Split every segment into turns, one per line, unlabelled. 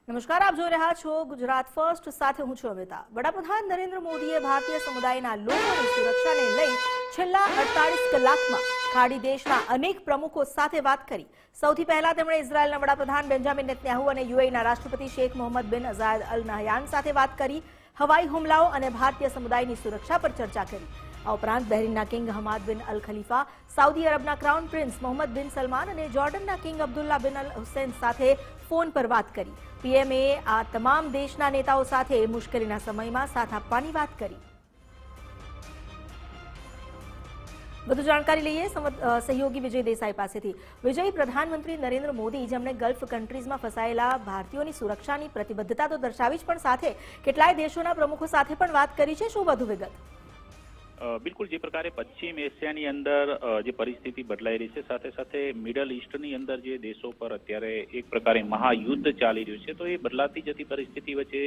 નમસ્કાર, આપ જોઈ રહ્યા છો ગુજરાત ફર્સ્ટ, સાથે હું છું અમિતા। વડાપ્રધાન નરેન્દ્ર મોદીએ ભારતીય સમુદાયના લોકોની સુરક્ષાને લઈ છેલ્લા 48 કલાકમાં ખાડી દેશના અનેક પ્રમુખો સાથે વાત કરી। સૌથી પહેલા તેમણે ઇઝરાયેલના વડાપ્રધાન બેન્જામિન નેતન્યાહુ અને યુએઈના રાષ્ટ્રપતિ શેખ મોહમ્મદ બિન ઝાયદ અલ નહયાન સાથે વાત કરી। હવાઈ હુમલાઓ અને ભારતીય સમુદાયની સુરક્ષા પર ચર્ચા કરી। આ ઉપરાંત બહેરીનના કિંગ હમાદ બિન અલ ખલીફા, સાઉદી અરબના ક્રાઉન પ્રિન્સ મોહમ્મદ બિન સલમાન અને જોર્ડનના કિંગ અબ્દુલ્લા બિન અલ હુસૈન સાથે ફોન પર વાત કરી। પીએમએ આ તમામ દેશના નેતાઓ સાથે મુશ્કેલીના સમયમાં સાથ આપવાની વાત કરી। વધુ જાણકારી લઈએ સહયોગી વિજય દેસાઈ પાસેથી। વિજય, પ્રધાનમંત્રી નરેન્દ્ર મોદી જેમણે ગલ્ફ કન્ટ્રીઝમાં ફસાયેલા ભારતીયોની સુરક્ષાની પ્રતિબદ્ધતા તો દર્શાવી જ, પણ સાથે કેટલાય દેશોના પ્રમુખો સાથે પણ વાત કરી છે। શું વધુ વિગત?
બિલકુલ, જે પ્રકારે પશ્ચિમ એશિયાની અંદર જે પરિસ્થિતિ બદલાઈ રહી છે, સાથે સાથે મિડલ ઈસ્ટની અંદર જે દેશો પર અત્યારે એક પ્રકારે મહાયુદ્ધ ચાલી રહ્યું છે, તો એ બદલાતી જતી પરિસ્થિતિ વચ્ચે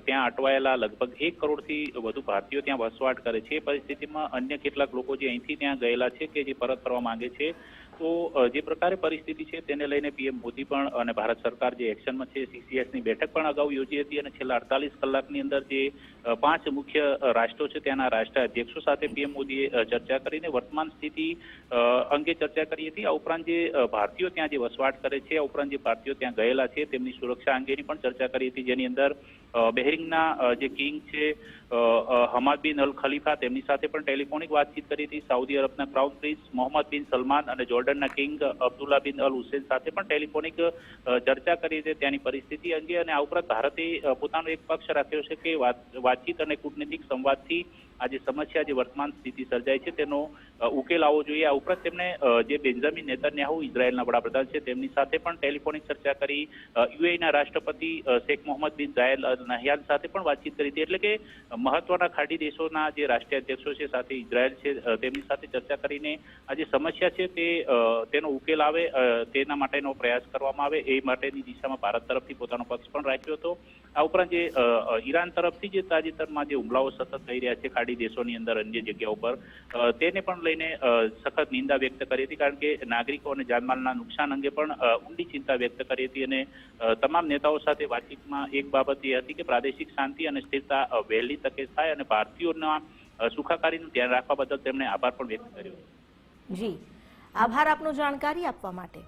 ત્યાં અટવાયેલા લગભગ 1 કરોડથી વધુ ભારતીયો ત્યાં વસવાટ કરે છે। એ પરિસ્થિતિમાં અન્ય કેટલાક લોકો જે અહીંથી ત્યાં ગયેલા છે કે જે પરત ફરવા માંગે છે, તો જે પ્રકારે પરિસ્થિતિ છે તેને લઈને પીએમ મોદી પણ અને ભારત સરકાર જે એક્શનમાં છે, સીસીએસની બેઠક પણ અગાઉ યોજી હતી અને છેલ્લા 48 કલાકની અંદર જે 5 મુખ્ય રાષ્ટ્રો છે તેના રાષ્ટ્રાધ્યક્ષો સાથે પીએમ મોદીએ ચર્ચા કરીને વર્તમાન સ્થિતિ અંગે ચર્ચા કરી હતી। આ ઉપરાંત જે ભારતીયો ત્યાં જે વસવાટ કરે છે, આ ઉપરાંત જે ભારતીયો ત્યાં ગયેલા છે તેમની સુરક્ષા અંગેની પણ ચર્ચા કરી હતી, જેની અંદર બહેરીનના જે કિંગ છે હમાદ બિન અલ ખલીફા, તેમની સાથે પણ ટેલિફોનિક વાતચીત કરી હતી। સાઉદી અરબના ક્રાઉન પ્રિન્સ મોહમ્મદ બિન સલમાન અને જોર્ડનના કિંગ અબ્દુલ્લા બિન અલ હુસૈન સાથે પણ ટેલિફોનિક ચર્ચા કરી હતી ત્યાંની પરિસ્થિતિ અંગે। અને આ ઉપરાંત ભારતે પોતાનો એક પક્ષ રાખ્યો છે કે વાતચીત અને કૂટનીતિક સંવાદથી આ જે સમસ્યા, જે વર્તમાન સ્થિતિ સર્જાય છે તેનો ઉકેલ આવવો જોઈએ। આ ઉપરાંત તેમણે જે બેન્જામિન નેતન્યાહુ ઇઝરાયેલના વડાપ્રધાન છે તેમની સાથે પણ ટેલિફોનિક ચર્ચા કરી। યુએઈના રાષ્ટ્રપતિ શેખ મોહમ્મદ બિન ઝાયદ અલ નહયાન સાથે પણ વાતચીત કરી હતી। એટલે કે મહત્વના ખાડી દેશોના જે રાષ્ટ્રીય અધ્યક્ષો છે, સાથે ઇઝરાયેલ છે, તેમની સાથે ચર્ચા કરીને આ જે સમસ્યા છે તેનો ઉકેલ આવે, તેના માટેનો પ્રયાસ કરવામાં આવે, એ માટેની દિશામાં ભારત તરફથી પોતાનો પક્ષ પણ રાખ્યો હતો। આ ઉપરાંત જે ઈરાન તરફથી જે તાજેતરમાં જે હુમલાઓ સતત થઈ રહ્યા છે ખાડી દેશોની અંદર અન્ય જગ્યાઓ પર, તેને પણ લઈને સખત નિંદા વ્યક્ત કરી હતી, કારણ કે નાગરિકો અને જાનમાલના નુકસાન અંગે પણ ઊંડી ચિંતા વ્યક્ત કરી હતી। અને તમામ નેતાઓ સાથે વાતચીતમાં એક બાબત એ હતી કે પ્રાદેશિક શાંતિ અને સ્થિરતા વહેલી તકે થાય અને ભારતીયોના સુખાકારીનું ધ્યાન રાખવા બદલ તેમણે આભાર પણ વ્યક્ત કર્યો।
જી, આભાર આપનો જાણકારી આપવા માટે।